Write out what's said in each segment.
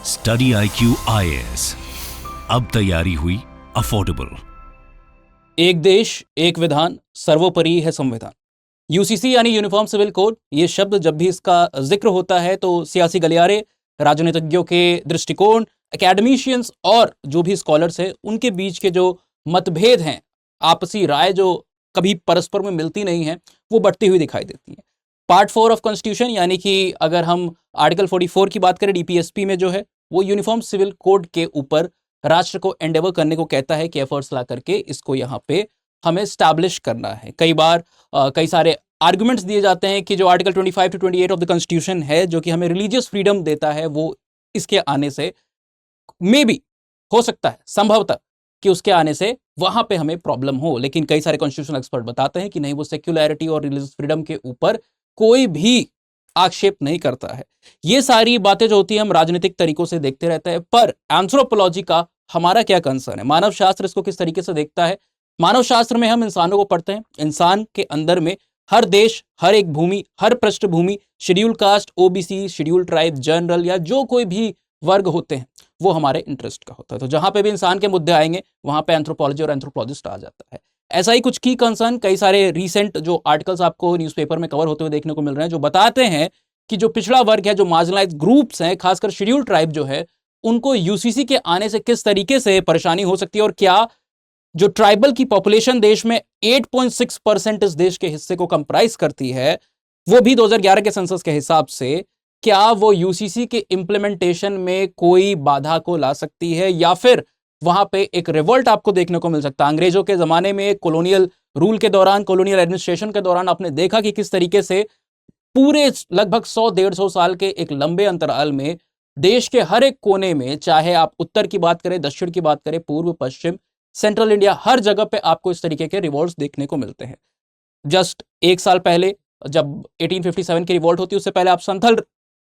Study IQ IAS, अब तैयारी हुई अफोर्डेबल। एक देश एक विधान, सर्वोपरि है संविधान। यूसीसी यानी यूनिफॉर्म सिविल कोड, ये शब्द जब भी इसका जिक्र होता है तो सियासी गलियारे, राजनीतिज्ञों के दृष्टिकोण, एकेडमिशियंस और जो भी स्कॉलर्स हैं उनके बीच के जो मतभेद हैं, आपसी राय जो कभी परस्पर में मिलती नहीं है, वो बढ़ती हुई दिखाई देती है। पार्ट 4 ऑफ कॉन्स्टिट्यूशन यानी कि अगर हम आर्टिकल 44 की बात करें डीपीएसपी में, जो है वो यूनिफॉर्म सिविल कोड के ऊपर राष्ट्र को एंडेवर करने को कहता है कि एफर्ट्स ला करके इसको यहाँ पे हमें स्टैब्लिश करना है। कई बार कई सारे आर्गुमेंट्स दिए जाते हैं कि जो article 25 to 28 of the constitution है, जो कि हमें रिलीजियस फ्रीडम देता है, वो इसके आने से मे बी हो सकता है, संभवतः कि उसके आने से वहां पे हमें प्रॉब्लम हो। लेकिन कई सारे कॉन्स्टिट्यूशन एक्सपर्ट बताते हैं कि नहीं, वो सेक्युलैरिटी और रिलीजियस फ्रीडम के ऊपर कोई भी आक्षेप नहीं करता है। ये सारी बातें जो होती है हम राजनीतिक तरीकों से देखते रहते हैं, पर एंथ्रोपोलॉजी का हमारा क्या कंसर्न है? मानव शास्त्र इसको किस तरीके से देखता है? मानव शास्त्र में हम इंसानों को पढ़ते हैं। इंसान के अंदर में हर देश, हर एक भूमि, हर पृष्ठभूमि, schedule caste, OBC, schedule tribe, general या जो कोई भी वर्ग होते हैं, वो हमारे इंटरेस्ट का होता है। तो जहां पे भी इंसान के मुद्दे आएंगे वहां पे एंथ्रोपोलॉजी और एंथ्रोपोलॉजिस्ट आ जाता है। ऐसा ही कुछ की कंसर्न कई सारे रीसेंट जो आर्टिकल्स आपको न्यूज़पेपर में कवर होते हुए देखने को मिल रहे हैं, जो बताते हैं कि जो पिछड़ा वर्ग है, जो मार्जिनलाइज्ड ग्रुप्स हैं, खासकर शेड्यूल ट्राइब जो है, उनको यूसीसी के आने से किस तरीके से परेशानी हो सकती है, और क्या जो ट्राइबल की पॉपुलेशन देश में 8.6% इस देश के हिस्से को कंप्राइज करती है, वो भी 2011 के सेंसस के हिसाब से, क्या वो यूसीसी के इंप्लीमेंटेशन में कोई बाधा को ला सकती है, या फिर वहां पे एक रिवोल्ट आपको देखने को मिल सकता है? अंग्रेजों के जमाने में कॉलोनियल रूल के दौरान, कॉलोनियल एडमिनिस्ट्रेशन के दौरान आपने देखा कि किस तरीके से पूरे लगभग 100-150 साल के एक लंबे अंतराल में देश के हर एक कोने में, चाहे आप उत्तर की बात करें, दक्षिण की बात करें, पूर्व पश्चिम, सेंट्रल इंडिया, हर जगह पे आपको इस तरीके के रिवोल्ट्स देखने को मिलते हैं। जस्ट एक साल पहले जब 1857 की रिवोल्ट होती है, उससे पहले आप संथल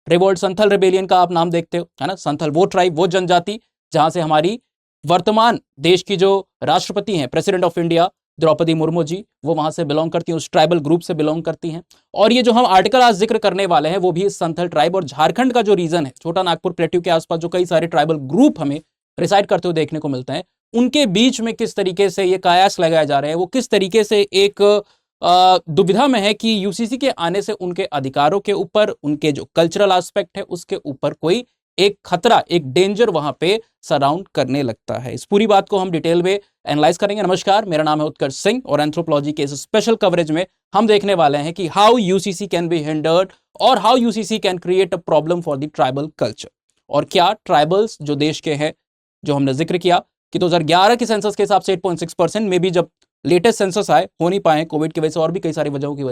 रिवोल्ट, संथल रिबेलियन का आप नाम देखते हो, है ना। संथल वो ट्राइब, वो जनजाति जहां से हमारी वर्तमान देश की जो राष्ट्रपति हैं, president of India Droupadi Murmu ji, वो वहां से बिलोंग करती हैं, उस ट्राइबल ग्रुप से बिलोंग करती हैं। और ये जो हम आर्टिकल आज जिक्र करने वाले हैं, वो भी संथल ट्राइब और झारखंड का जो रीजन है, छोटा नागपुर प्लेट्यू के आसपास जो कई सारे ट्राइबल ग्रुप हमें रिसाइड करते हुए देखने को मिलते हैं, उनके बीच में किस तरीके से ये कयास लगाए जा रहे हैं, वो किस तरीके से एक दुविधा में है कि यूसीसी के आने से उनके अधिकारों के ऊपर, उनके जो कल्चरल एस्पेक्ट है उसके ऊपर कोई एक खतरा, एक डेंजर वहां पे सराउंड करने लगता है। इस पूरी बात को हम डिटेल में एनालाइज करेंगे। नमस्कार, मेरा नाम है उत्कर्ष सिंह और एंथ्रोपोलॉजी के इस स्पेशल कवरेज में हम देखने वाले हैं कि how UCC can be hindered और how UCC can create a problem for the tribal culture. और क्या ट्राइबल्स जो देश के हैं, जो हमने जिक्र किया कि 2011 के सेंसस के हिसाब से 8.6% में भी, जब लेटेस्ट सेंसस आए हो नहीं पाए कोविड की वजह से और भी कई सारी वजहों की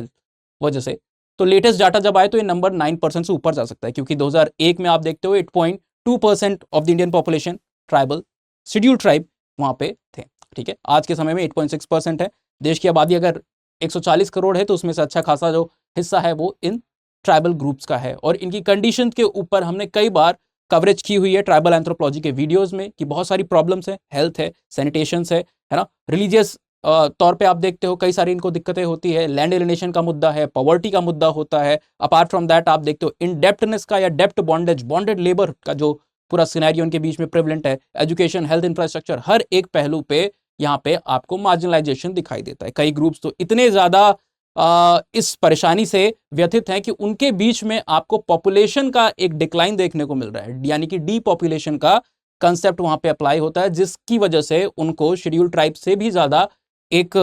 वजह से, तो लेटेस्ट डाटा जब आए तो ये नंबर 9% से ऊपर जा सकता है, क्योंकि 2001 में आप देखते हो 8.2% of the Indian population tribal, schedule tribe वहां पे थे। ठीक है, आज के समय में 8.6% है। देश की आबादी अगर 140 करोड़ है तो उसमें से अच्छा खासा जो हिस्सा है वो इन ट्राइबल ग्रुप्स का है। और इनकी कंडीशन के ऊपर हमने कई बार कवरेज की हुई है ट्राइबल एंथ्रोपोलॉजी के वीडियोस में, कि बहुत सारी प्रॉब्लम्स है, हेल्थ है, सैनिटेशन है ना, रिलीजियस तौर पे आप देखते हो कई सारी इनको दिक्कतें होती है, लैंड एलिनेशन का मुद्दा है, पॉवर्टी का मुद्दा होता है। अपार्ट फ्रॉम दैट आप देखते हो इनडेप्टनेस का या डेप्ट बॉन्डेज, बॉन्डेड लेबर का जो पूरा सिनेरियो उनके बीच में प्रेवलेंट है, एजुकेशन, हेल्थ इंफ्रास्ट्रक्चर, हर एक पहलू पे यहाँ पे आपको मार्जिनलाइजेशन दिखाई देता है। कई ग्रुप्स तो इतने ज्यादा इस परेशानी से व्यथित हैं कि उनके बीच में आपको पॉपुलेशन का एक डिक्लाइन देखने को मिल रहा है, यानी कि डीपॉपुलेशन का कंसेप्ट वहां पे अप्लाई होता है, जिसकी वजह से उनको शेड्यूल ट्राइब से भी ज्यादा एक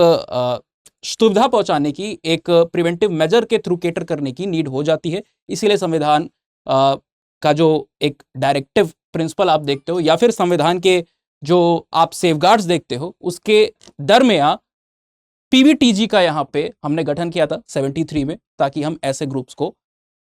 सुविधा पहुंचाने की, एक प्रिवेंटिव मेजर के थ्रू केटर करने की नीड हो जाती है। इसीलिए संविधान का जो एक डायरेक्टिव प्रिंसिपल आप देखते हो, या फिर संविधान के जो आप सेफगार्ड्स देखते हो, उसके दरमियान पीवीटीजी का यहाँ पे हमने गठन किया था 73 में, ताकि हम ऐसे ग्रुप्स को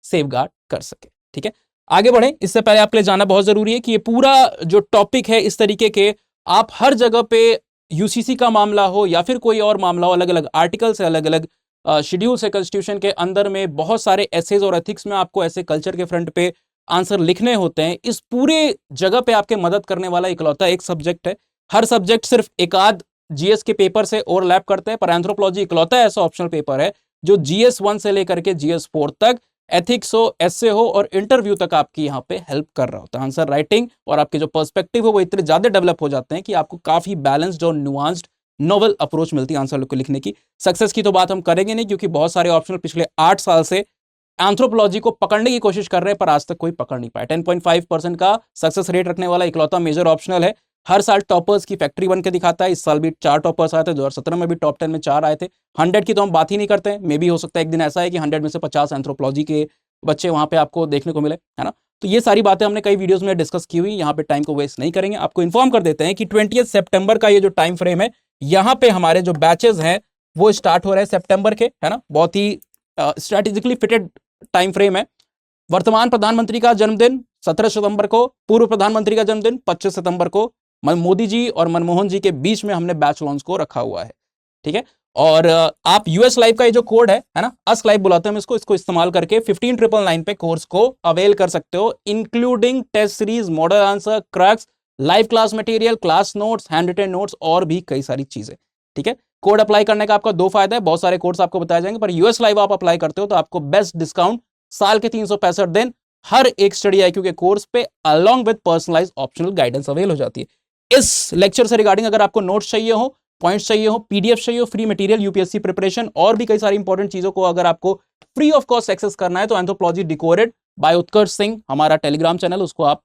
सेफगार्ड कर सके। ठीक है, आगे बढ़े इससे पहले आपके लिए जानना बहुत जरूरी है कि ये पूरा जो टॉपिक है, इस तरीके के आप हर जगह पे यूसीसी का मामला हो या फिर कोई और मामला हो, अलग अलग आर्टिकल से, अलग अलग शेड्यूल से, कॉन्स्टिट्यूशन के अंदर में बहुत सारे एसेज और एथिक्स में आपको ऐसे कल्चर के फ्रंट पे आंसर लिखने होते हैं। इस पूरे जगह पे आपके मदद करने वाला इकलौता एक सब्जेक्ट है। हर सब्जेक्ट सिर्फ एक आध जीएस के पेपर से ओवरलैप करते हैं, पर एंथ्रोपोलॉजी इकलौता ऐसा ऑप्शनल पेपर है जो GS 1 से लेकर के GS 4 तक एथिक्स हो, एस्से हो और इंटरव्यू तक आपकी यहाँ पे हेल्प कर रहा होता है। आंसर राइटिंग और आपके जो पर्सपेक्टिव हो वो इतने ज्यादा डेवलप हो जाते हैं कि आपको काफी बैलेंस्ड और न्यूआंस्ड नोवेल अप्रोच मिलती है आंसर को लिखने की। सक्सेस की तो बात हम करेंगे नहीं क्योंकि बहुत सारे ऑप्शनल पिछले 8 साल से एंथ्रोपोलॉजी को पकड़ने की कोशिश कर रहे हैं पर आज तक कोई पकड़ नहीं पाया। 10.5% का सक्सेस रेट रखने वाला इकलौता मेजर ऑप्शनल है। हर साल टॉपर्स की फैक्ट्री बन के दिखाता है। इस साल भी 4 टॉपर्स आए थे, 2017 में भी टॉप 10 में 4 आए थे। 100 की तो हम बात ही नहीं करते हैं। मे भी हो सकता है एक दिन ऐसा है कि 100 में से 50 एंथ्रोपोलॉजी के बच्चे वहां पे आपको देखने को मिले, है ना। तो ये सारी बातें हमने कई वीडियोस में डिस्कस की हुई, यहाँ पे टाइम को वेस्ट नहीं करेंगे। आपको इन्फॉर्म कर देते हैं कि 20 सितंबर का ये जो टाइम फ्रेम है, यहाँ पे हमारे जो बैचेस हैं वो स्टार्ट हो रहे हैं सितंबर के, है ना। बहुत ही स्ट्रेटेजिकली फिटेड टाइम फ्रेम है। वर्तमान प्रधानमंत्री का जन्मदिन 17 सितंबर को, पूर्व प्रधानमंत्री का जन्मदिन 25 सितंबर को, मोदी जी और मनमोहन जी के बीच में हमने बैच लॉन्च को रखा हुआ है, ठीक है। और आप यूएस लाइव का ये जो कोड है ना, अस लाइव बुलाते हैं हम इसको इस्तेमाल करके 15999 पे कोर्स को अवेल कर सकते हो, including test series, model answer, cracks, live class material, class notes, handwritten notes और भी कई सारी चीजें, ठीक है। कोड अप्लाई करने का आपका 2 फायदा है, बहुत सारे कोर्स आपको बताए जाएंगे, पर यूएस लाइव आप अप्लाई करते हो तो आपको बेस्ट डिस्काउंट साल के 365 दिन हर एक स्टडी आईक्यू के कोर्स पे along with personalised optional guidance avail हो जाती है। इस लेक्चर से रिगार्डिंग अगर आपको नोट्स चाहिए हो, पॉइंट्स चाहिए हो, पीडीएफ चाहिए हो, फ्री मटेरियल, यूपीएससी प्रिपरेशन और भी कई सारी इंपॉर्टेंट चीजों को अगर आपको फ्री ऑफ कॉस्ट एक्सेस करना है तो anthropology decoded by Utkarsh Singh हमारा टेलीग्राम चैनल, उसको आप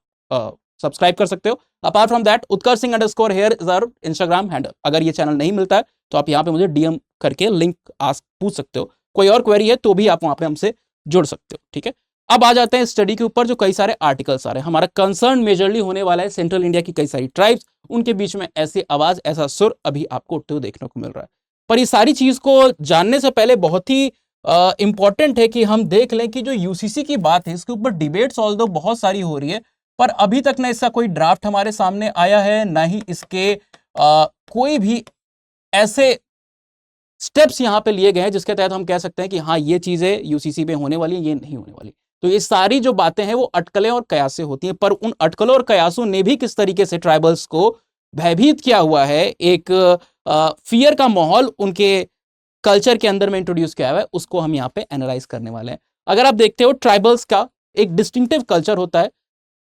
सब्सक्राइब कर सकते हो। Apart from that Utkarsh Singh _ here is our Instagram handle. अगर ये चैनल नहीं मिलता है तो आप यहाँ पे मुझे डीएम करके लिंक पूछ सकते हो। कोई और क्वेरी है तो भी आप वहां पे हमसे जुड़ सकते हो, ठीक है। अब आ जाते हैं स्टडी के ऊपर जो कई सारे आर्टिकल्स आ रहे हैं। हमारा कंसर्न मेजरली होने वाला है सेंट्रल इंडिया की कई सारी ट्राइब्स, उनके बीच में ऐसी आवाज, ऐसा सुर अभी आपको उठते हुए देखने को मिल रहा है। पर ये सारी चीज को जानने से पहले बहुत ही इंपॉर्टेंट है कि हम देख लें कि जो यूसीसी की बात है इसके ऊपर डिबेट्स ऑल्दो बहुत सारी हो रही है, पर अभी तक ना इसका कोई ड्राफ्ट हमारे सामने आया है, ना ही इसके कोई भी ऐसे स्टेप्स यहां पे लिए गए हैं जिसके तहत हम कह सकते हैं कि हाँ ये चीजें यूसीसी में होने वाली, ये नहीं होने वाली। तो ये सारी जो बातें हैं वो अटकलें और कयासें होती हैं, पर उन अटकलों और कयासों ने भी किस तरीके से ट्राइबल्स को भयभीत किया हुआ है, एक फियर का माहौल उनके कल्चर के अंदर में इंट्रोड्यूस किया हुआ है, उसको हम यहाँ पे एनालाइज करने वाले हैं। अगर आप देखते हो ट्राइबल्स का एक डिस्टिंक्टिव कल्चर होता है।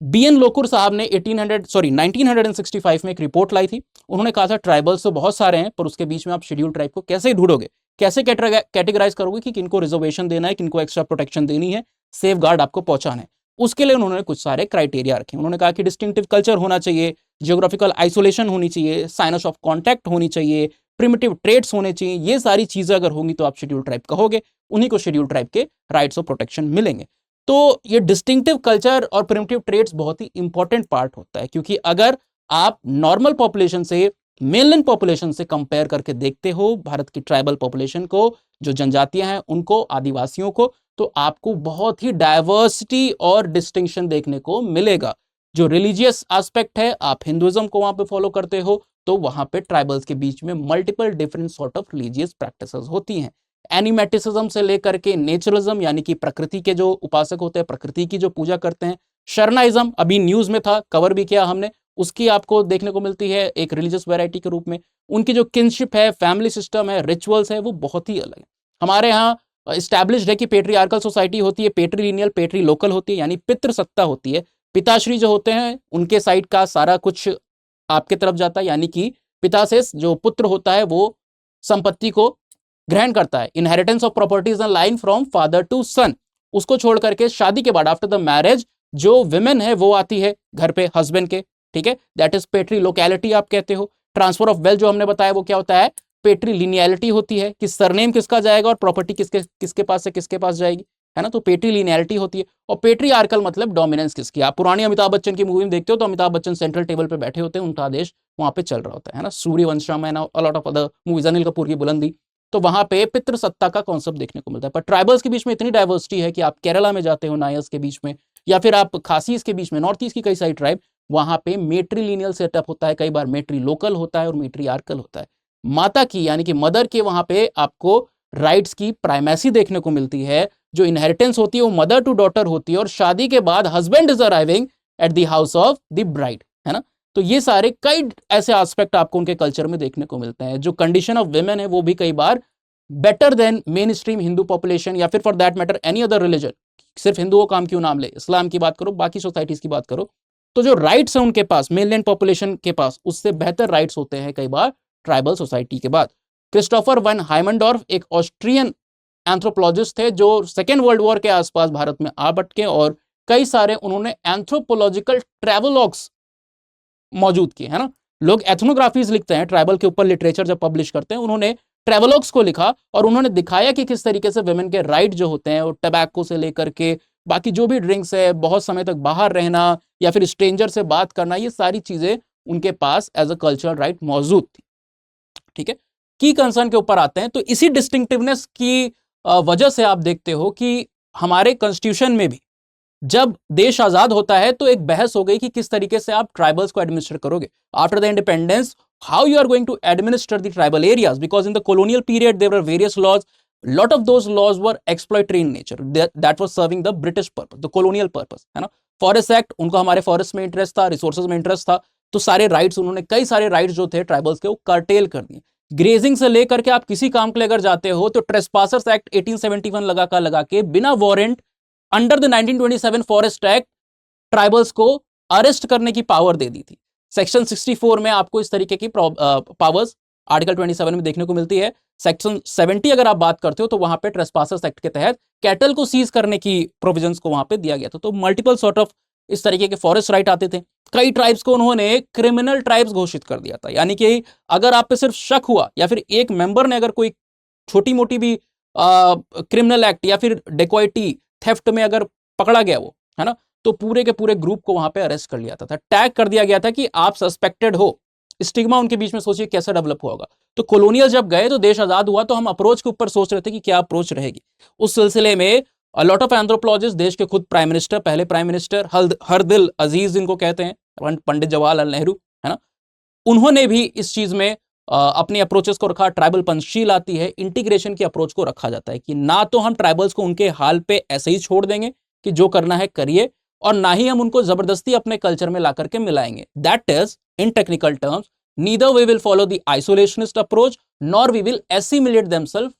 बीएन लोकुर साहब ने 1965 में एक रिपोर्ट लाई थी। उन्होंने कहा था ट्राइबल्स तो बहुत सारे हैं पर उसके बीच में आप शेड्यूल ट्राइब को कैसे ढूंढोगे, कैसे कैटेगराइज करोगे कि किनको रिजर्वेशन देना है, किनको एक्स्ट्रा प्रोटेक्शन देनी है, सेफ गार्ड आपको पहुंचाना है। उसके लिए उन्होंने कुछ सारे क्राइटेरिया रखे। उन्होंने कहा कि डिस्टिंक्टिव कल्चर होना चाहिए, जियोग्राफिकल आइसोलेशन होनी चाहिए, साइनस ऑफ कॉन्टैक्ट होनी चाहिए, प्रिमिटिव ट्रेड्स होने चाहिए। ये सारी चीजें अगर होंगी तो आप शेड्यूल ट्राइब कहोगे, उन्हीं को शेड्यूल ट्राइब के राइट्स ऑफ प्रोटेक्शन मिलेंगे। तो ये डिस्टिंक्टिव कल्चर और प्रिमिटिव ट्रेड्स बहुत ही इंपॉर्टेंट पार्ट होता है, क्योंकि अगर आप नॉर्मल पॉपुलेशन से, मेनलैंड पॉपुलेशन से कंपेयर करके देखते हो भारत की ट्राइबल पॉपुलेशन को, जो जनजातियां हैं उनको, आदिवासियों को, तो आपको बहुत ही डायवर्सिटी और डिस्टिंक्शन देखने को मिलेगा। जो रिलीजियस एस्पेक्ट है, आप हिंदुइज्म को वहां पे फॉलो करते हो तो वहां पे ट्राइबल्स के बीच में multiple different sort of religious practices होती हैं। एनिमेटिसिज्म से लेकर के नेचुरलिज्म, यानी कि प्रकृति के जो उपासक होते हैं, प्रकृति की जो पूजा करते हैं, शरणाइज्म अभी न्यूज में था, कवर भी किया हमने, उसकी आपको देखने को मिलती है एक रिलीजियस वैरायटी के रूप में। उनकी जो किनशिप है, फैमिली सिस्टम है, रिचुअल्स है, वो बहुत ही अलग है। हमारे यहाँ एस्टैब्लिश्ड है कि पेट्रियार्कल सोसाइटी होती है, पेट्रीलिनियल, पेट्री लोकल होती है, यानी पितृ सत्ता होती है। पिताश्री जो होते हैं उनके साइड का सारा कुछ आपके तरफ जाता है, यानी कि पिता से जो पुत्र होता है वो संपत्ति को ग्रहण करता है। Inheritance of properties and line from father to son. उसको छोड़ करके शादी के बाद आफ्टर द मैरिज जो विमेन है वो आती है घर पे हस्बैंड के, ठीक है, दैट इज पेट्री लोकैलिटी आप कहते हो। ट्रांसफर ऑफ वेल्थ जो हमने बताया वो क्या होता है, पेट्री लिनियलिटी होती है कि सरनेम किसका जाएगा और प्रॉपर्टी किसके पास से किसके पास जाएगी, है ना। तो पेट्री लिनियलिटी होती है। और पेट्रीआर्कल मतलब डोमिनेंस किसकी। आप पुरानी अमिताभ बच्चन की मूवी में देखते हो तो अमिताभ बच्चन सेंट्रल टेबल पे बैठे होते हैं, उनका आदेश वहां पे चल रहा होता है ना। सूर्यवंशम है ना, a lot of other movies, Anil Kapoor की बुलंदी, तो वहां पे पितृ सत्ता का कॉन्सेप्ट देखने को मिलता है। पर ट्राइबल्स के बीच में इतनी डाइवर्सिटी है कि आप केरला में जाते हो नायर्स के बीच में, या फिर आप खासीज के बीच में, नॉर्थ ईस्ट की कई सारी ट्राइब, वहां पे मेट्रीलिनियल सेटअप होता है, कई बार मेट्री लोकल होता है और मेट्रीआर्कल होता है। माता की यानी कि मदर के वहां पे आपको राइट्स की प्राइमेसी देखने को मिलती है। जो इनहेरिटेंस होती है वो मदर टू डॉटर होती है, और शादी के बाद husband is arriving at the house of the bride, है ना। तो ये सारे कई ऐसे एस्पेक्ट आपको उनके कल्चर में देखने को मिलते हैं। जो कंडीशन ऑफ विमेन है वो भी कई बार better than mainstream Hindu population, या फिर for that matter any other religion, सिर्फ हिंदुओं का हम क्यों नाम ले, इस्लाम की बात करो, बाकी सोसाइटीज की बात करो, तो जो राइट्स हैं उनके पास, मेनलैंड पॉपुलेशन के पास, उससे बेहतर राइट्स होते हैं कई बार ट्राइबल सोसाइटी के बाद। क्रिस्टोफर वन हाइमनडॉर्फ एक ऑस्ट्रियन एंथ्रोपोलॉजिस्ट थे जो सेकेंड वर्ल्ड वॉर के आसपास भारत में आ भटके और कई सारे उन्होंने एंथ्रोपोलॉजिकल ट्रैवलॉग्स मौजूद किए, है ना। लोग एथनोग्राफीज लिखते हैं ट्राइबल के ऊपर, लिटरेचर जब पब्लिश करते हैं, उन्होंने ट्रैवलॉग्स को लिखा और उन्होंने दिखाया कि किस तरीके से वुमेन के राइट जो होते हैं वो टबैको से लेकर के बाकी जो भी ड्रिंक्स है, बहुत समय तक बाहर रहना या फिर स्ट्रेंजर से बात करना, ये सारी चीजें उनके पास एज अ कल्चरल राइट मौजूद थी। ठीक है, की कंसर्न के ऊपर आते हैं। तो इसी डिस्टिंक्टिवनेस की वजह से आप देखते हो कि हमारे कॉन्स्टिट्यूशन में भी जब देश आजाद होता है तो एक बहस हो गई कि किस तरीके से आप ट्राइबल्स को एडमिनिस्टर करोगे after the independence, how you are going to administer the tribal areas, because in the colonial period there were various laws, lot of those laws were exploitatory in nature, that was serving the British purpose, the colonial purpose, है ना। Forest act, उनको हमारे forest में interest था, resources में interest था, तो सारे राइट्स उन्होंने, कई सारे राइट्स जो थे ट्राइबल्स के वो कर्टेल कर दिए। ग्रेजिंग से लेकर के आप किसी काम के लिए अगर जाते हो तो ट्रेसपासर्स एक्ट 1871 लगा के बिना warrant under the 1927 forest act tribals को अरेस्ट करने की पावर दे दी थी। सेक्शन 64 में आपको इस तरीके की पावर्स आर्टिकल 27 में देखने को मिलती है। सेक्शन 70 अगर आप बात करते हो तो वहां पे ट्रेसपासर्स एक्ट के तहत कैटल को सीज करने की प्रोविजंस को वहां पे दिया गया था। तो मल्टीपल सॉर्ट ऑफ इस तरीके के फॉरेस्ट राइट आते थे। कई ट्राइब्स को उन्होंने क्रिमिनल ट्राइब्स घोषित कर दिया था, यानी कि अगर आप पे सिर्फ शक हुआ या फिर एक मेंबर ने अगर कोई छोटी मोटी भी क्रिमिनल एक्ट या फिर डेकोइटी, थेफ्ट में अगर पकड़ा गया वो, है ना, तो पूरे के पूरे ग्रुप को वहां पे अरेस्ट कर लिया था, टैग कर दिया गया था कि आप सस्पेक्टेड हो। स्टिग्मा उनके बीच में सोचिए कैसा डेवलप होगा। तो कॉलोनियल जब गए तो देश आजाद हुआ तो हम अप्रोच के ऊपर सोच रहे थे कि क्या अप्रोच रहेगी। उस सिलसिले में लॉट ऑफ एंथ्रोपोलॉजिस्ट, देश के खुद प्राइम मिनिस्टर, पहले प्राइम मिनिस्टर हरदिल अजीज जिनको कहते हैं, पंडित जवाहरलाल नेहरू, है ना, उन्होंने भी इस चीज में अपने अप्रोचेस को रखा। ट्राइबल पंचशील आती है, इंटीग्रेशन की अप्रोच को रखा जाता है कि ना तो हम ट्राइबल्स को उनके हाल पे ऐसे ही छोड़ देंगे कि जो करना है करिए, और ना ही हम उनको जबरदस्ती अपने कल्चर में ला करके मिलाएंगे। That is in technical terms, neither we will follow the isolationist approach nor we will assimilate themselves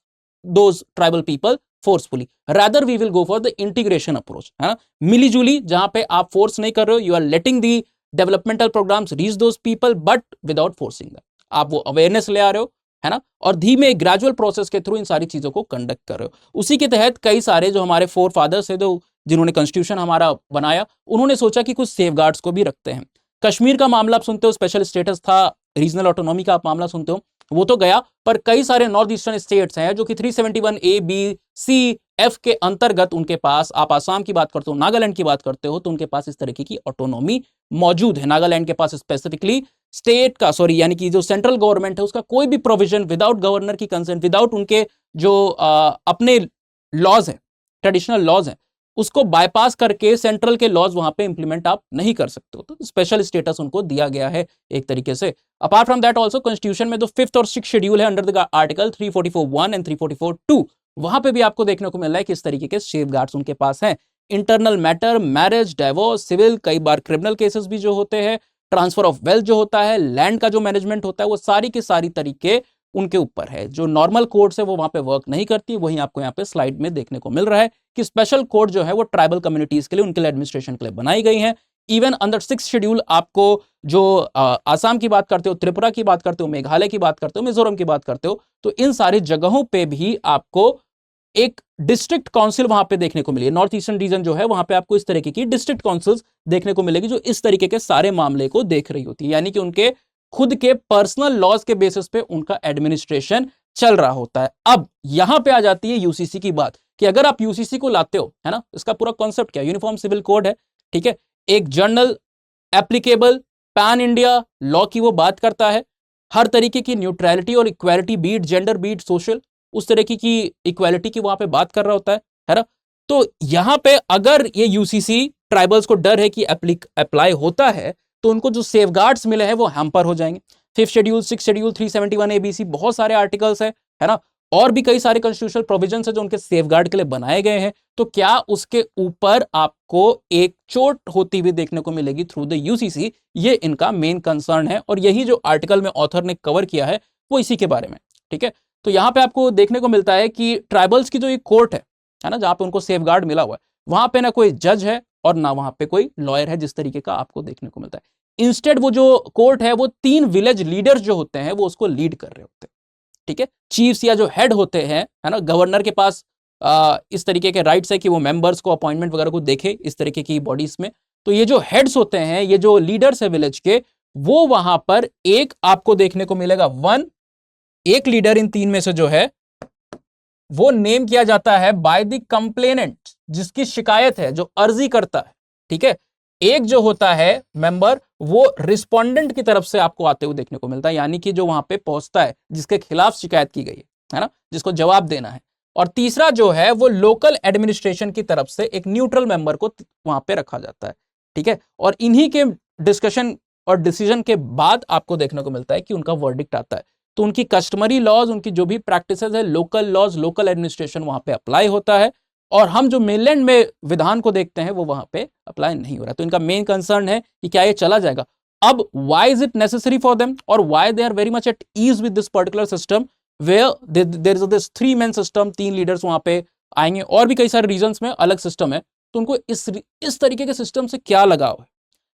those tribal people forcefully, rather we will go for the integration approach, है ना। मिलीजुली, जहां पे आप फोर्स नहीं कर रहे हो, you are letting the developmental programmes reach those people but without forcing them. आप वो अवेयरनेस ले आ रहे हो, है ना, और धीमे ग्रेजुअल प्रोसेस के थ्रू इन सारी चीजों को कंडक्ट कर रहे हो। उसी के तहत कई सारे जो हमारे फोर फादर्स है, जो जिन्होंने कॉन्स्टिट्यूशन हमारा बनाया, उन्होंने सोचा कि कुछ सेफगार्ड्स को भी रखते हैं। कश्मीर का मामला आप सुनते हो, स्पेशल स्टेटस था, रीजनल ऑटोनॉमी का आप मामला सुनते हो, वो तो गया, पर कई सारे नॉर्थ ईस्टर्न स्टेट्स हैं जो कि 371 ए बी सी एफ के अंतर्गत उनके पास, आप आसाम की बात करते हो, नागालैंड की बात करते हो, तो उनके पास इस तरीके की ऑटोनॉमी मौजूद है। नागालैंड के पास स्पेसिफिकली स्टेट का, सॉरी, यानी कि जो सेंट्रल गवर्नमेंट है उसका कोई भी प्रोविजन विदाउट गवर्नर की कंसेंट, विदाउट उनके जो अपने लॉज हैं, ट्रेडिशनल लॉज हैं, उसको बाईपास करके सेंट्रल के लॉज वहां पे इंप्लीमेंट आप नहीं कर सकते हो। तो स्पेशल स्टेटस उनको दिया गया है एक तरीके से। Apart from that also constitution में जो 5th और 6th शेड्यूल है अंडर द आर्टिकल 344(1) एंड 344(2), वहां पे भी आपको देखने को मिल रहा है कि इस तरीके के सेफगार्ड्स उनके पास हैं। Internal matter, marriage, divorce, civil, कई बार क्रिमिनल केसेस भी जो होते हैं, ट्रांसफर ऑफ वेल्थ जो होता है, लैंड का जो मैनेजमेंट होता है, वो सारी की सारी तरीके उनके ऊपर है। जो नॉर्मल कोर्ट्स है वो वहां पे वर्क नहीं करती, वहीं आपको यहाँ पे स्लाइड में देखने को मिल रहा है कि स्पेशल कोर्ट जो है वो ट्राइबल कम्युनिटीज के लिए, उनके लिए एडमिनिस्ट्रेशन के लिए बनाई गई है। इवन अंडर 6th शेड्यूल आपको जो आसाम की बात करते हो, त्रिपुरा की बात करते हो, मेघालय की बात करते हो, मिजोरम की बात करते हो, तो इन सारी जगहों पे भी आपको एक डिस्ट्रिक्ट काउंसिल वहां पे देखने को मिली है। नॉर्थ ईस्टर्न रीजन जो है वहां पे आपको इस तरीके की डिस्ट्रिक्ट काउंसिल्स देखने को मिलेगी जो इस तरीके के सारे मामले को देख रही होती है, यानी कि उनके खुद के पर्सनल लॉज के बेसिस पे उनका एडमिनिस्ट्रेशन चल रहा होता है। अब यहां पे आ जाती है यूसीसी की बात कि अगर आप यूसीसी को लाते हो, है ना, इसका पूरा कॉन्सेप्ट क्या है, यूनिफॉर्म सिविल कोड है, ठीक है, एक general applicable pan India law की वो बात करता है, हर तरीके की न्यूट्रलिटी और equality, be it gender, be it social, उस तरीके की इक्वालिटी की वहां पे बात कर रहा होता है ना। तो यहां पे अगर ये यूसीसी ट्राइबल्स को डर है कि अप्लाई होता है तो उनको जो सेफगार्ड्स मिले हैं वो हैम्पर हो जाएंगे। 5th schedule, 6th schedule, 371 ABC, बहुत सारे आर्टिकल्स है ना, और भी कई सारे कॉन्स्टिट्यूशनल प्रोविजंस है जो उनके सेफगार्ड के लिए बनाए गए हैं। तो क्या उसके ऊपर आपको एक चोट होती हुई देखने को मिलेगी थ्रू द यूसीसी? ये इनका मेन कंसर्न है, और यही जो आर्टिकल में ऑथर ने कवर किया है वो इसी के बारे में, ठीक है। तो यहां पे आपको देखने को मिलता है कि ट्राइबल्स की जो एक कोर्ट है ना, जहां पे उनको सेफगार्ड मिला हुआ है, वहां पे ना कोई जज है और ना वहां पे कोई लॉयर है, जिस तरीके का आपको देखने को मिलता है। इंस्टेड वो जो कोर्ट है वो 3 विलेज लीडर्स जो होते हैं वो उसको लीड कर रहे होते हैं, ठीक है। चीफ्स या जो हेड होते हैं, है ना, गवर्नर के पास इस तरीके के राइट्स है कि वो मेंबर्स को अपॉइंटमेंट वगैरह को देखे इस तरीके की बॉडीज में। तो ये जो हेड्स होते हैं, ये जो लीडर्स है विलेज के, वो वहां पर एक आपको देखने को मिलेगा एक लीडर इन 3 में से जो है वो नेम किया जाता है बाय द कंप्लेनेंट, जिसकी शिकायत है, जो अर्जी करता है, ठीक है। एक जो होता है मेंबर वो रिस्पोंडेंट की तरफ से आपको आते हुए देखने को मिलता है, यानी कि जो वहां पे पहुंचता है, जिसके खिलाफ शिकायत की गई है ना, जिसको जवाब देना है। और तीसरा जो है वो लोकल एडमिनिस्ट्रेशन की तरफ से एक न्यूट्रल मेंबर को वहां पे रखा जाता है, ठीक है। और इन्हीं के डिस्कशन और डिसीजन के बाद आपको देखने को मिलता है कि उनका वर्डिक्ट आता है। तो उनकी कस्टमरी लॉज, उनकी जो भी प्रैक्टिसेस है, लोकल लॉज, लोकल एडमिनिस्ट्रेशन वहां पे अप्लाई होता है। और हम जो मेनलैंड में विधान को देखते हैं वो वहां पे अप्लाई नहीं हो रहा। तो इनका मेन कंसर्न है कि क्या ये चला जाएगा। अब why is it necessary for them, और why they are very much at ease with this particular system where there is this 3 man system, 3 leaders वहां पे आएंगे। और भी कई सारे रीजंस में अलग सिस्टम है। तो उनको इस तरीके के सिस्टम से क्या लगाव है?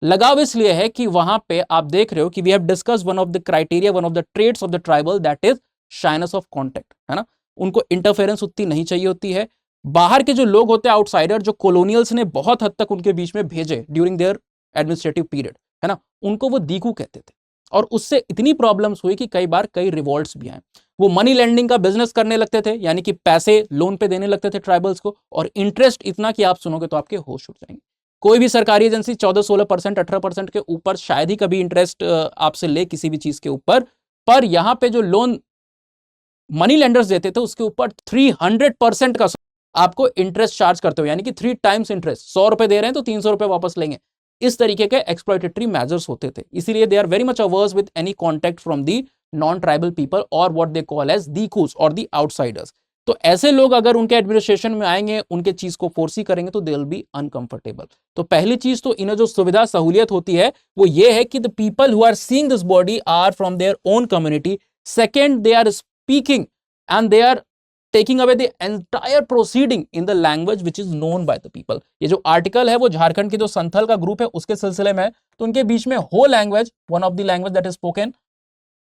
लगाव इसलिए है कि वहां पे आप देख रहे हो कि we have discussed one of the criteria, one of the traits of the tribal, that is shyness of contact, है ना। उनको इंटरफेरेंस उतनी नहीं चाहिए होती है। बाहर के जो लोग होते हैं, आउटसाइडर, जो कॉलोनियल्स ने बहुत हद तक उनके बीच में भेजे ड्यूरिंग देयर एडमिनिस्ट्रेटिव पीरियड, है ना, उनको वो दीकू कहते थे। और उससे इतनी प्रॉब्लम्स हुई कि कई बार कई रिवॉल्ट्स भी आए। वो मनी लेंडिंग का बिजनेस करने लगते थे, यानी कि पैसे लोन पे देने लगते थे ट्राइबल्स को, और इंटरेस्ट इतना कि आप सुनोगे तो आपके होश उड़ जाएंगे। कोई भी सरकारी एजेंसी 14-16%, 18% के ऊपर शायद ही कभी इंटरेस्ट आपसे ले किसी भी चीज के ऊपर। पर यहां पे जो लोन मनी लेंडर्स देते थे उसके ऊपर 300% का आपको इंटरेस्ट चार्ज करते हो, यानी कि 3 टाइम्स इंटरेस्ट। 100 रुपए दे रहे हैं तो 300 रुपए वापस लेंगे। इस तरीके के एक्सप्लॉइटेटरी मेजर्स होते थे। इसीलिए they are very much averse with any contact from the non tribal people और what they call as dikus और दी आउटसाइडर्स। तो ऐसे लोग अगर उनके एडमिनिस्ट्रेशन में आएंगे, उनके चीज को फोर्सी करेंगे, तो दे विल बी अनकंफर्टेबल। तो पहली चीज तो इन्हें जो सुविधा सहूलियत होती है वो ये है कि the people who are seeing this body are from their own community. Second, they are speaking and they are taking away the entire proceeding in the language which is known by the people। ये जो article है वो झारखंड के जो संथल का group है उसके सिलसिले में है। तो उनके बीच में हो language, one of the language that is spoken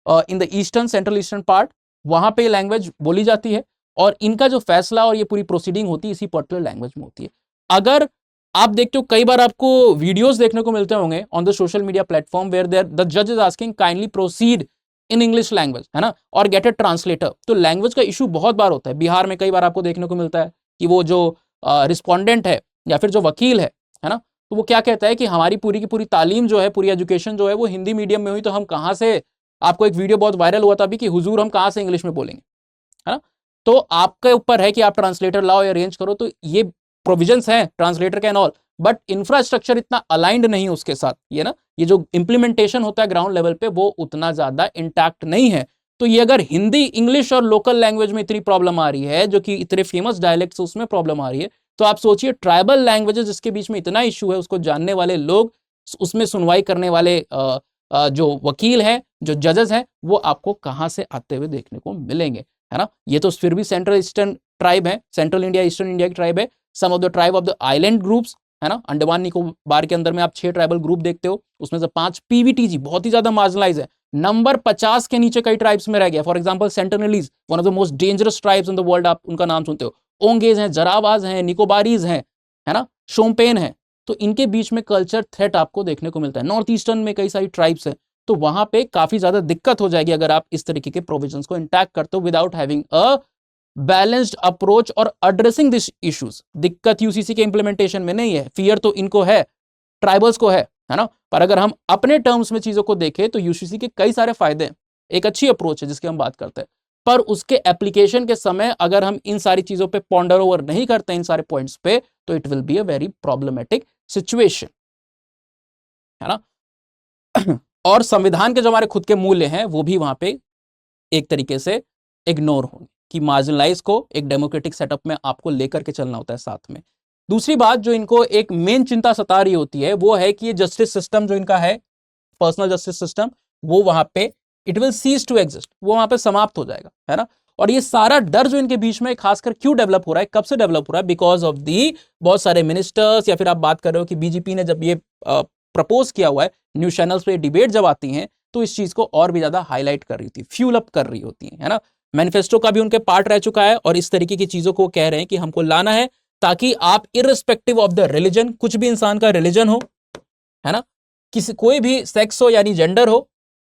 in the eastern, central eastern part, वहां पे लैंग्वेज बोली जाती है। और इनका जो फैसला और ये पूरी प्रोसीडिंग होती है इसी पर्टिकुलर लैंग्वेज में होती है। अगर आप देखते हो, कई बार आपको वीडियोस देखने को मिलते होंगे on the social media platform where there the जज is asking kindly proceed in English language, है ना, और गेट ए ट्रांसलेटर। तो लैंग्वेज का इशू बहुत बार होता है। बिहार में कई बार आपको देखने को मिलता है कि वो जो रिस्पोंडेंट है या फिर जो वकील है ना, तो वो क्या कहता है कि हमारी पूरी की पूरी तालीम जो है, पूरी एजुकेशन जो है वो हिंदी मीडियम में हुई, तो हम कहाँ से, आपको एक वीडियो बहुत वायरल हुआ था अभी कि हुजूर हम कहाँ से इंग्लिश में बोलेंगे, है ना। तो आपके ऊपर है कि आप ट्रांसलेटर लाओ या अरेंज करो। तो ये प्रोविजंस हैं ट्रांसलेटर के एंड ऑल, बट इंफ्रास्ट्रक्चर इतना अलाइंड नहीं है उसके साथ, ये ना, ये जो इंप्लीमेंटेशन होता है ग्राउंड लेवल पे वो उतना ज्यादा इंटैक्ट नहीं है। तो ये अगर हिंदी, इंग्लिश और लोकल लैंग्वेज में इतनी प्रॉब्लम आ रही है, जो कि इतने फेमस डायलेक्ट्स उसमें प्रॉब्लम आ रही है, तो आप सोचिए ट्राइबल लैंग्वेजेस जिसके बीच में इतना इशू है, उसको जानने वाले लोग, उसमें सुनवाई करने वाले जो वकील हैं, जो जजेस हैं, वो आपको कहाँ से आते हुए देखने को मिलेंगे, है ना। ये तो फिर भी सेंट्रल ईस्टर्न ट्राइब है, सेंट्रल इंडिया, ईस्टर्न इंडिया की ट्राइब है। Some of the tribe of the island groups, है ना, अंडमान निकोबार के अंदर में आप 6 ट्राइबल ग्रुप देखते हो, उसमें से 5 पीवीटीजी बहुत ही ज्यादा मार्जिनलाइज है। नंबर 50 के नीचे कई ट्राइब्स में रह गया। For example Sentinelese, one of the most dangerous tribes in the world, आप उनका नाम सुनते हो। ओंगेज हैं, जरावाज हैं, निकोबारीज हैं, है ना, शोम्पेन है। तो इनके बीच में कल्चर थ्रेट आपको देखने को मिलता है। नॉर्थ ईस्टर्न में कई सारी ट्राइब्स हैं, तो वहां पे काफी ज्यादा दिक्कत हो जाएगी अगर आप इस तरीके के प्रोविजंस को इंटैक्ट करते हो without having a balanced approach और एड्रेसिंग दिस इश्यूज। दिक्कत यूसीसी के इंप्लीमेंटेशन में नहीं है, फियर तो इनको है, ट्राइबल्स को है ना। पर अगर हम अपने टर्म्स में चीजों को देखें तो यूसीसी के कई सारे फायदे हैं, एक अच्छी अप्रोच है जिसकी हम बात करते हैं। पर उसके एप्लीकेशन के समय अगर हम इन सारी चीजों पे पॉन्डर ओवर नहीं करते, इन सारे पॉइंट्स पे, तो it will be a very problematic situation, है ना। और संविधान के जो हमारे खुद के मूल्य हैं वो भी वहां पे एक तरीके से इग्नोर होंगे कि मार्जिनलाइज को एक डेमोक्रेटिक सेटअप में आपको लेकर के चलना होता है साथ में। दूसरी बात जो इनको एक मेन चिंता सता रही होती है वो है कि ये जस्टिस सिस्टम जो इनका है, पर्सनल जस्टिस सिस्टम, वो वहां पे it will cease to exist, वो वहां पे समाप्त हो जाएगा, है ना। और ये सारा डर जो इनके बीच में खासकर क्यों डेवलप हो रहा है, कब से डेवलप हो रहा है, बिकॉज ऑफ दी बहुत सारे मिनिस्टर्स, या फिर आप बात कर रहे हो कि बीजेपी ने जब ये प्रपोज किया हुआ है, न्यूज चैनल्स पे डिबेट जब आती हैं तो इस चीज को और भी ज्यादा हाईलाइट कर रही थी, फ्यूल अप कर रही होती है ना। मैनिफेस्टो का भी उनके पार्ट रह चुका है और इस तरीके की चीजों को कह रहे हैं कि हमको लाना है ताकि आप इररिस्पेक्टिव ऑफ द रिलीजन, कुछ भी इंसान का रिलीजन हो, है ना, किसी कोई भी सेक्स हो यानी जेंडर हो,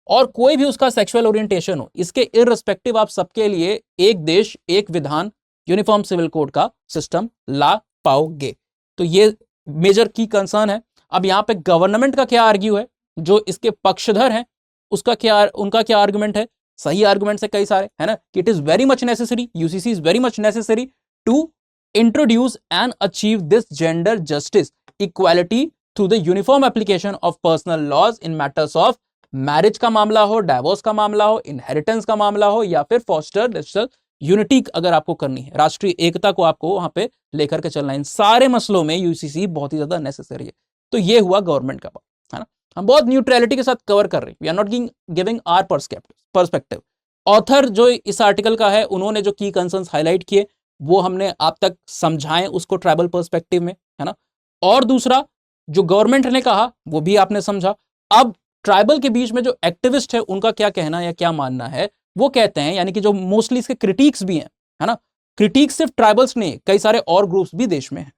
और कोई भी उसका सेक्सुअल ओरिएंटेशन हो, इसके इररिस्पेक्टिव आप सबके लिए एक देश एक विधान यूनिफॉर्म सिविल कोड का सिस्टम ला पाओगे। तो ये मेजर की कंसर्न है। अब यहाँ पे गवर्नमेंट का क्या आर्ग्यू है, जो इसके पक्षधर हैं उनका क्या आर्गुमेंट है, सही आर्गुमेंट्स है कई सारे, है ना, कि it is very much necessary, UCC is very much necessary to introduce and achieve this gender justice equality through the uniform application of personal laws in matters of marriage का मामला हो, डाइवोर्स का मामला हो, इनहेरिटेंस का मामला हो, या फिर फॉस्टर नेशनल यूनिटी अगर आपको करनी है, राष्ट्रीय एकता को आपको वहां पे लेकर के चलना है, इन सारे मसलों में यूसीसी बहुत ही ज्यादा नेसेसरी है। तो ये हुआ गवर्नमेंट का पार्ट, है ना। हम बहुत न्यूट्रलिटी के साथ कवर कर रहे हैं, we are not giving our perspective. Author जो इस आर्टिकल का है, उन्होंने जो की कंसर्न्स हाईलाइट किए वो हमने आप तक समझाएं उसको ट्राइबल पर्सपेक्टिव में, है ना। और दूसरा जो गवर्नमेंट ने कहा वो भी आपने समझा। अब ट्राइबल के बीच में जो एक्टिविस्ट है उनका क्या कहना या क्या मानना है, वो कहते हैं, यानी कि जो मोस्टली इसके क्रिटिक्स भी हैं, है ना, क्रिटिक्स सिर्फ ट्राइबल्स नहीं, कई सारे और ग्रुप्स भी देश में हैं,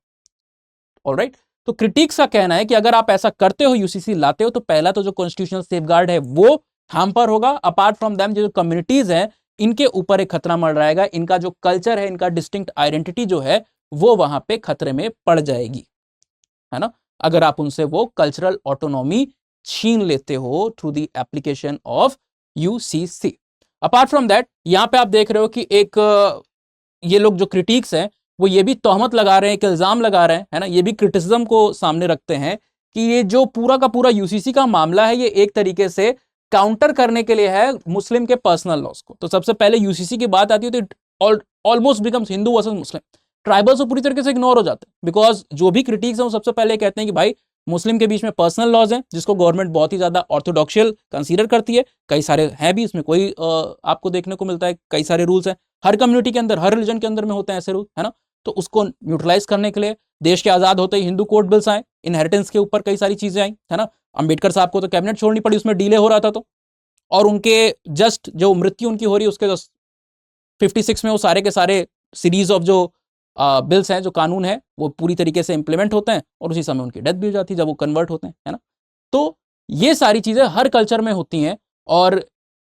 ऑलराइट। तो क्रिटिक्स का कहना है कि अगर आप ऐसा करते हो, यूसीसी लाते हो, तो पहला तो जो कॉन्स्टिट्यूशनल सेफगार्ड है वो हैम्पर होगा, अपार्ट फ्रॉम देम जो कम्युनिटीज हैं इनके ऊपर एक खतरा मर रहेगा, इनका जो कल्चर है, इनका डिस्टिंक्ट आइडेंटिटी जो है वो वहां पे खतरे में पड़ जाएगी, है ना, अगर आप उनसे वो कल्चरल ऑटोनॉमी छीन लेते हो through the application of UCC. Apart from that, यहां पे आप देख रहे हो कि एक ये लोग जो क्रिटिक्स हैं वो ये भी तोहमत लगा रहे हैं, एक इल्जाम लगा रहे हैं, है ना, ये भी क्रिटिसिज्म को सामने रखते हैं कि ये जो पूरा का पूरा यूसीसी का मामला है ये एक तरीके से काउंटर करने के लिए है मुस्लिम के पर्सनल लॉस को। तो सबसे पहले यूसीसी की बात आती है तो ऑलमोस्ट बिकम्स हिंदू वर्सेस मुस्लिम, ट्राइबल्स तो पूरी तरीके से इग्नोर हो जाते हैं, बिकॉज जो भी क्रिटिक्स हैं वो सबसे पहले कहते हैं कि भाई मुस्लिम के बीच में पर्सनल लॉज हैं जिसको गवर्नमेंट बहुत ही ज्यादा ऑर्थोडॉक्शियल कंसीडर करती है, कई सारे हैं भी, इसमें कोई आपको देखने को मिलता है, कई सारे रूल्स हैं, हर कम्युनिटी के अंदर, हर रिलीजन के अंदर में होते हैं ऐसे रूल, है ना। तो उसको न्यूट्रलाइज करने के लिए देश के आजाद होते ही हिंदू कोड बिल्स आए, इनहेरिटेंस के ऊपर कई सारी चीजें आई, है ना, अंबेडकर साहब को तो कैबिनेट छोड़नी पड़ी, उसमें डिले हो रहा था, तो और उनके जस्ट जो मृत्यु उनकी हो रही है उसके 56 में वो सारे के सारे सीरीज ऑफ जो बिल्स हैं, जो कानून है, वो पूरी तरीके से इंप्लीमेंट होते हैं और उसी समय उनकी डेथ भी हो जाती है जब वो कन्वर्ट होते हैं, है ना। तो ये सारी चीजें हर कल्चर में होती हैं और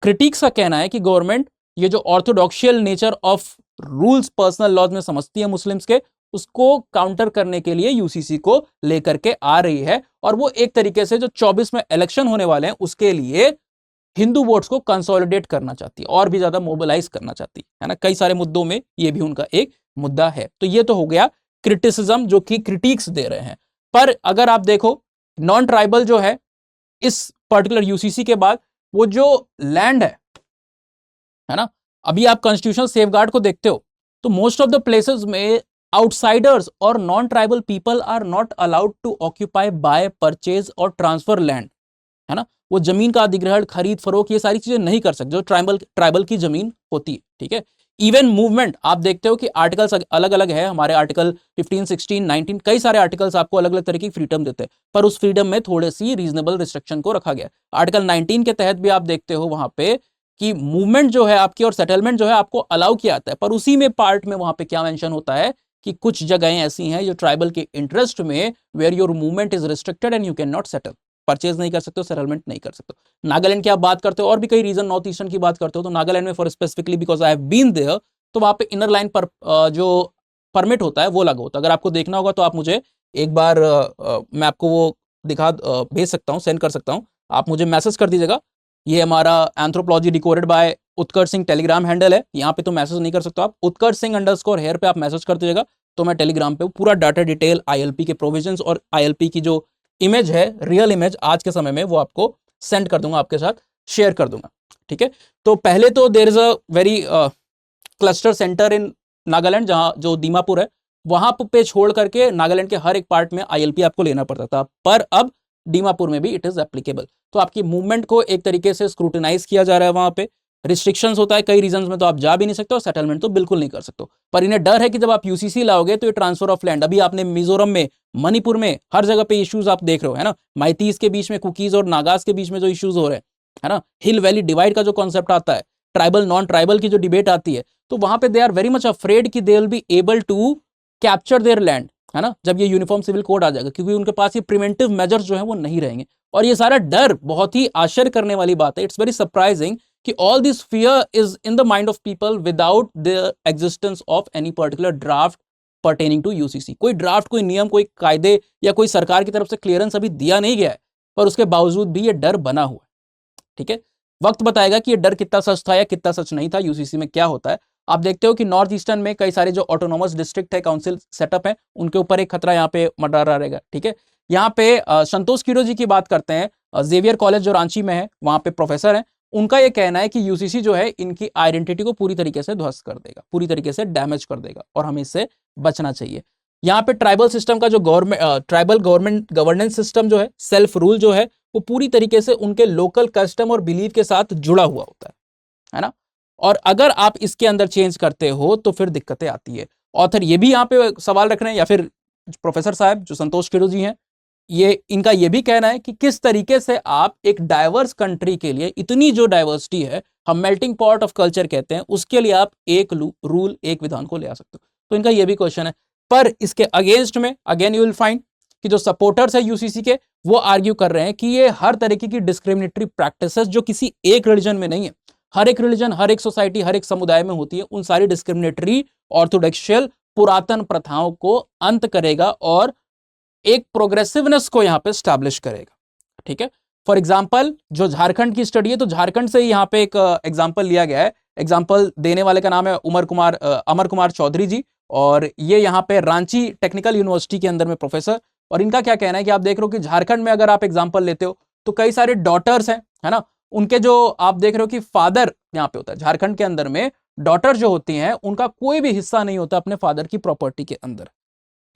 क्रिटिक्स का कहना है कि गवर्नमेंट ये जो orthodoxial nature of rules personal laws में समझती है मुस्लिम्स के, उसको काउंटर करने के लिए यूसीसी को लेकर के आ रही है, और वो एक तरीके से जो 24 में इलेक्शन होने वाले हैं उसके लिए हिंदू वोट्स को कंसोलिडेट करना चाहती है और भी ज्यादा मोबिलाइज करना चाहती है ना, कई सारे मुद्दों में ये भी उनका एक मुद्दा है। तो ये तो हो गया क्रिटिसिज्म जो कि क्रिटिक्स दे रहे हैं। पर अगर आप देखो नॉन ट्राइबल जो है इस पर्टिकुलर यूसीसी के बाद, वो जो लैंड है ना, अभी आप कॉन्स्टिट्यूशनल सेफगार्ड को देखते हो तो मोस्ट ऑफ द प्लेसेस में आउटसाइडर्स और non tribal people are not allowed to occupy, buy, purchase और ट्रांसफर लैंड, है ना। वो जमीन का अधिग्रहण, खरीद फरोख्त, ये सारी चीजें नहीं कर सकते जो ट्राइबल की जमीन होती है, ठीक है। इवन मूवमेंट आप देखते हो कि आर्टिकल्स अलग अलग है, हमारे आर्टिकल 15, 16, 19, कई सारे आर्टिकल्स आपको अलग अलग तरह की फ्रीडम देते हैं, पर उस फ्रीडम में थोड़ी सी रीजनेबल रिस्ट्रिक्शन को रखा गया। आर्टिकल 19 के तहत भी आप देखते हो वहां पे कि मूवमेंट जो है आपकी और सेटलमेंट जो है आपको अलाउ किया जाता है, पर उसी में पार्ट में वहां पे क्या मेंशन होता है कि कुछ जगहें ऐसी हैं जो ट्राइबल के इंटरेस्ट में, where your movement is restricted and you can not settle, purchase नहीं कर सकते हो, सेटलमेंट नहीं कर सकते हो। नागालैंड की आप बात करते हो और भी कई रीजन नॉर्थ ईस्टर्न की बात करते हो, तो नागालैंड में for specifically because I have been there, तो वहां पे इनर लाइन पर जो परमिट होता है वो लगा होता है। अगर आपको देखना होगा तो आप मुझे एक बार मैं आपको वो भेज सकता हूँ, सेंड कर सकता हूँ, आप मुझे मैसेज कर दीजिएगा। ये हमारा anthropology decoded by Utkarsh Singh Telegram handle है, यहाँ पे तो मैसेज नहीं कर सकते आप, उत्कर्ष सिंह _हेयर पे आप मैसेज कर दीजिएगा, तो मैं टेलीग्राम पे पूरा डाटा डिटेल आईएलपी के प्रोविजंस और आईएलपी की जो इमेज है, रियल इमेज आज के समय में, वो आपको सेंड कर दूंगा, आपके साथ शेयर कर दूंगा, ठीक है। तो पहले तो there is a very cluster centre in Nagaland, जहां जो दीमापुर है, वहां पे छोड़ करके नागालैंड के हर एक पार्ट में आईएलपी आपको लेना पड़ता था, पर अब दीमापुर में भी इट इज एप्लीकेबल। तो आपकी मूवमेंट को एक तरीके से स्क्रूटिनाइज किया जा रहा है वहां पे, रिस्ट्रिक्शंस होता है कई रीजंस में, तो आप जा भी नहीं सकते और सेटलमेंट तो बिल्कुल नहीं कर सकते। पर इन्हें डर है कि जब आप यूसीसी लाओगे तो ये ट्रांसफर ऑफ लैंड, अभी आपने मिजोरम में, मणिपुर में, हर जगह पे इश्यूज आप देख रहे हो, है ना, माइतीज के बीच में, कुकीज और नागाज के बीच में जो इश्यूज हो रहे हैं, है ना, हिल वैली डिवाइड का जो कॉन्सेप्ट आता है, ट्राइबल नॉन ट्राइबल की जो डिबेट आती है, तो वहां पे they are very much afraid कि they will be able to capture their land, है ना, जब ये यूनिफॉर्म सिविल कोड आ जाएगा, क्योंकि उनके पास ये प्रिवेंटिव मेजर्स जो है वो नहीं रहेंगे। और ये सारा डर बहुत ही आश्चर्य करने वाली बात है, इट्स वेरी सरप्राइजिंग कि all this fear is in the mind of people without the existence of any particular draft pertaining to UCC. कोई ड्राफ्ट, कोई नियम, कोई कायदे या कोई सरकार की तरफ से क्लियरेंस अभी दिया नहीं गया है, पर उसके बावजूद भी ये डर बना हुआ है। ठीक है, वक्त बताएगा कि ये डर कितना सच था या कितना सच नहीं था, यूसीसी में क्या होता है। आप देखते हो कि नॉर्थ ईस्टर्न में कई सारे जो ऑटोनोमस डिस्ट्रिक्ट है, काउंसिल सेटअप है, उनके ऊपर एक खतरा यहाँ पे मंडरा रहेगा। ठीक है, यहाँ पे संतोष कीरो जी की बात करते हैं, जेवियर कॉलेज जो रांची में है, वहां पे प्रोफेसर हैं, उनका यह कहना है कि यूसीसी जो है इनकी आइडेंटिटी को पूरी तरीके से ध्वस्त कर देगा, पूरी तरीके से डैमेज कर देगा, और हमें इससे बचना चाहिए। यहाँ पे ट्राइबल सिस्टम का जो ट्राइबल गवर्नमेंट गवर्नेंस सिस्टम जो है, सेल्फ रूल जो है, वो पूरी तरीके से उनके लोकल कस्टम और बिलीव के साथ जुड़ा हुआ होता है ना। और अगर आप इसके अंदर चेंज करते हो तो फिर दिक्कतें आती है। ऑथर ये भी यहाँ पे सवाल रख रहे हैं, या फिर प्रोफेसर साहब जो संतोष कीरो जी हैं, ये इनका ये भी कहना है कि किस तरीके से आप एक डाइवर्स कंट्री के लिए, इतनी जो डाइवर्सिटी है, हम मेल्टिंग पॉट ऑफ कल्चर कहते हैं, उसके लिए आप एक रूल, एक विधान को ले आ सकते हो। तो इनका ये भी क्वेश्चन है। पर इसके अगेंस्ट में अगेन यू विल फाइंड कि जो सपोर्टर्स है यूसीसी के, वो आर्ग्यू कर रहे हैं कि ये हर तरीके की डिस्क्रिमिनेटरी प्रैक्टिसेस जो किसी एक रिलीजन में नहीं है, हर एक रिलीजन, हर एक सोसाइटी, हर एक समुदाय में होती है, उन सारी डिस्क्रिमिनेटरी ऑर्थोडॉक्सियल पुरातन प्रथाओं को अंत करेगा और एक प्रोग्रेसिवनेस को यहां पे स्टैब्लिश करेगा। ठीक है, फॉर एग्जांपल जो झारखंड की स्टडी है, तो झारखंड से यहां पे एक एग्जांपल लिया गया है। एग्जांपल देने वाले का नाम है अमर कुमार चौधरी जी, और ये यहां पे रांची टेक्निकल यूनिवर्सिटी के अंदर में प्रोफेसर। और इनका क्या कहना है कि आप देख रहे हो कि झारखंड में अगर आप एग्जांपल लेते हो तो कई सारे डॉटर्स हैं, है ना, उनके जो आप देख रहे हो कि फादर यहाँ पे होता है, झारखंड के अंदर में डॉटर जो होती हैं उनका कोई भी हिस्सा नहीं होता अपने फादर की प्रॉपर्टी के अंदर।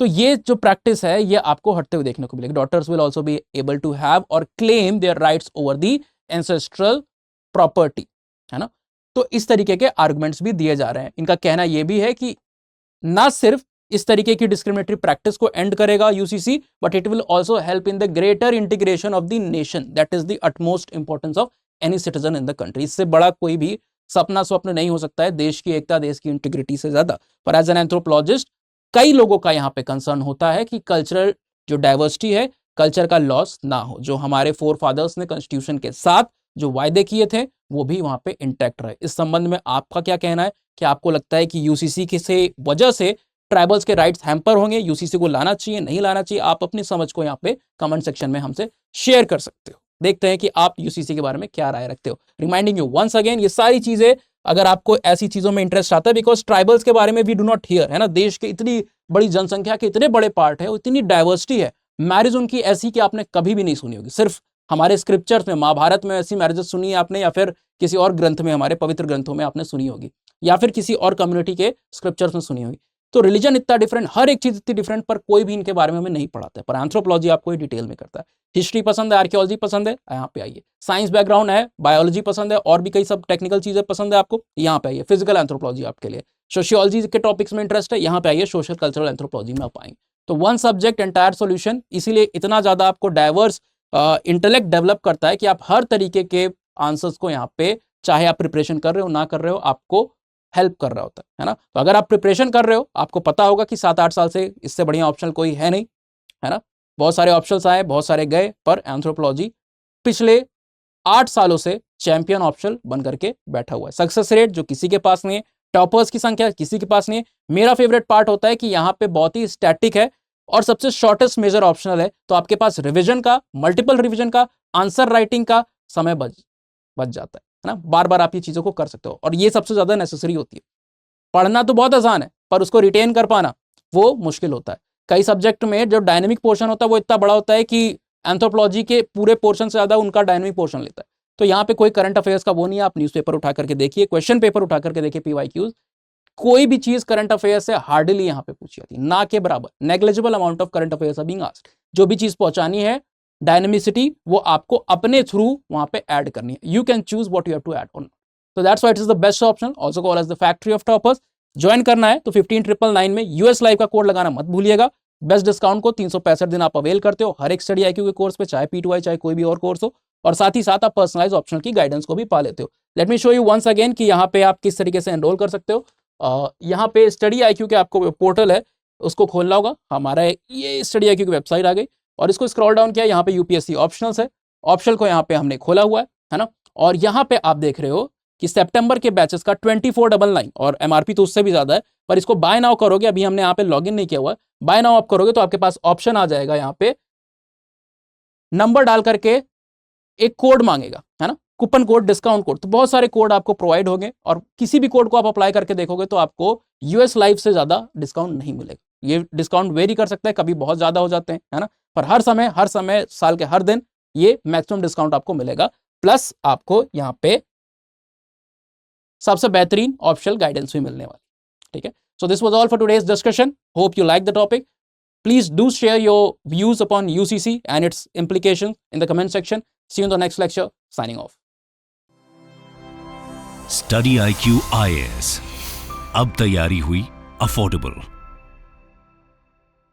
तो ये जो प्रैक्टिस है ये आपको हटते हुए देखने को मिलेगी। Daughters will also be able to have और claim their rights over the ancestral property, है ना। तो इस तरीके के आर्गुमेंट्स भी दिए जा रहे हैं। इनका कहना ये भी है कि ना सिर्फ इस तरीके की डिस्क्रिमिनेटरी प्रैक्टिस को एंड करेगा UCC, but it will also help in the greater integration of the nation, that is the utmost importance of any citizen in the country. इससे बड़ा कोई भी स्वप्न नहीं हो सकता है, देश की एकता, देश की इंटीग्रिटी से ज्यादा। पर एज एन एंथ्रोपोलॉजिस्ट कई लोगों का यहाँ पे कंसर्न होता है कि कल्चरल जो डाइवर्सिटी है, कल्चर का लॉस ना हो, जो हमारे फोर फादर्स ने कॉन्स्टिट्यूशन के साथ जो वायदे किए थे वो भी वहां पे इंटैक्ट रहे। इस संबंध में आपका क्या कहना है? कि आपको लगता है कि यूसीसी की से वजह से ट्राइबल्स के राइट्स हैम्पर होंगे, यूसीसी को लाना चाहिए, नहीं लाना चाहिए? आप अपनी समझ को यहाँ पे कमेंट सेक्शन में हमसे शेयर कर सकते हो। देखते हैं कि आप यूसीसी के बारे में क्या राय रखते हो। रिमाइंडिंग यू वंस अगेन, ये सारी चीजें अगर आपको ऐसी चीजों में इंटरेस्ट आता है, बिकॉज ट्राइबल्स के बारे में वी डू नॉट हियर, है ना, देश के इतनी बड़ी जनसंख्या के इतने बड़े पार्ट है, इतनी डाइवर्सिटी है, मैरिज उनकी ऐसी कि आपने कभी भी नहीं सुनी होगी। सिर्फ हमारे स्क्रिप्चर्स में, महाभारत में ऐसी मैरिजेस सुनी है आपने, या फिर किसी और ग्रंथ में, हमारे पवित्र ग्रंथों में आपने सुनी होगी, या फिर किसी और कम्युनिटी के स्क्रिप्चर्स में सुनी होगी। तो रिलीजन इतना डिफरेंट, हर एक चीज इतनी डिफरेंट, पर कोई भी इनके बारे में हमें नहीं पढ़ाता है। पर एंथ्रोपोलॉजी आपको डिटेल में करता है। हिस्ट्री पसंद है, आर्कियोलॉजी पसंद है, यहाँ पे आइए। साइंस बैकग्राउंड है, बायोलॉजी पसंद है, और भी कई सब टेक्निकल चीजें पसंद है आपको, यहाँ पे आइए। फिजिकल एंथ्रोपोलॉजी आपके लिए, सोशियोलॉजी के टॉपिक्स में इंटरेस्ट है, यहाँ पे आइए। सोशल कल्चरल एंथ्रोपोलॉजी में आप आएंगे। तो वन सब्जेक्ट एंटायर सॉल्यूशन, इसीलिए इतना ज्यादा आपको डाइवर्स इंटेलेक्ट डेवलप करता है कि आप हर तरीके के आंसर्स को यहाँ पे, चाहे आप प्रिपरेशन कर रहे हो ना कर रहे हो, आपको हेल्प कर रहा होता है ना। तो अगर आप प्रिपरेशन कर रहे हो, आपको पता होगा कि 7-8 साल से इससे बढ़िया ऑप्शन कोई है नहीं, है ना। बहुत सारे ऑप्शंस आए, बहुत सारे गए, पर एंथ्रोपोलॉजी पिछले 8 सालों से चैंपियन ऑप्शन बन करके बैठा हुआ है। सक्सेस रेट जो किसी के पास नहीं है, टॉपर्स की संख्या किसी के पास नहीं है। मेरा फेवरेट पार्ट होता है कि यहाँ पे बहुत ही स्टैटिक है और सबसे शॉर्टेस्ट मेजर ऑप्शनल है, तो आपके पास रिवीजन का, मल्टीपल रिवीजन का, आंसर राइटिंग का समय बच जाता है ना। बार बार आप ये चीजों को कर सकते हो, और ये सबसे ज्यादा नेसेसरी होती है। पढ़ना तो बहुत आसान है, पर उसको रिटेन कर पाना वो मुश्किल होता है। कई सब्जेक्ट में जो डायनेमिक पोर्शन होता है वो इतना बड़ा होता है कि एंथ्रोपोलॉजी के पूरे पोर्शन से ज्यादा उनका डायनेमिक पोर्शन लेता है। तो यहाँ पे कोई करंट अफेयर्स का वो नहीं है। आप न्यूज़पेपर उठा करके देखिए, क्वेश्चन पेपर उठा करके देखिए, पीवाईक्यूज, कोई भी चीज करंट अफेयर से हार्डली यहाँ पे पूछी जाती है, ना के बराबर। Negligible amount of current affairs are being asked. जो भी चीज पहुंचानी है, डायनेमिसिटी, वो आपको अपने थ्रू वहां पे ऐड करनी है। You can choose what you have to add on. तो that's why it is the best option, also called as the factory of toppers. Join करना है तो 15999 में यूएस लाइव का कोड लगाना मत भूलिएगा। बेस्ट डिस्काउंट को 365 दिन आप अवेल करते हो हर एक स्टडी आईक्यू के कोर्स पे, चाहे P2I चाहे कोई भी और कोर्स हो, और साथ ही साथ आप पर्सनलाइज ऑप्शनल की गाइडेंस को भी पा लेते हो। Let me show you once again कि यहाँ पे आप किस तरीके से एनरोल कर सकते हो। यहाँ पे स्टडी आईक्यू के आपको पोर्टल है उसको खोलना होगा। हमारा ये स्टडी आईक्यू की वेबसाइट आ गई और इसको स्क्रॉल डाउन किया, यहाँ पे यूपीएससी ऑप्शनल्स है, ऑप्शनल को यहाँ पे हमने खोला हुआ है ना। और यहाँ पे आप देख रहे हो कि सितंबर के बैचेस का 2499 और एमआरपी तो उससे भी ज्यादा है, पर इसको बाय नाउ करोगे, अभी हमने यहाँ पे लॉगिन नहीं किया हुआ है, बाय नाउ आप करोगे तो आपके पास ऑप्शन आ जाएगा, यहाँ पे नंबर डाल करके एक कोड मांगेगा, है ना, कूपन कोड, डिस्काउंट कोड। तो बहुत सारे कोड आपको प्रोवाइड होंगे और किसी भी कोड को आप अप्लाई करके देखोगे तो आपको यूएस लाइव से ज्यादा डिस्काउंट नहीं मिलेगा। ये डिस्काउंट वेरी कर सकता है, कभी बहुत ज्यादा हो जाते हैं, है ना, पर हर समय साल के हर दिन ये मैक्सिमम डिस्काउंट आपको मिलेगा। प्लस आपको यहाँ पे सबसे बेहतरीन ऑप्शनल गाइडेंस भी मिलने वाली, ठीक है। So this was all for today's discussion, hope you like the topic. Please do share your views upon UCC and its implications in the comment section. See you in the next lecture. Signing off. Study IQ IAS, अब तैयारी हुई affordable.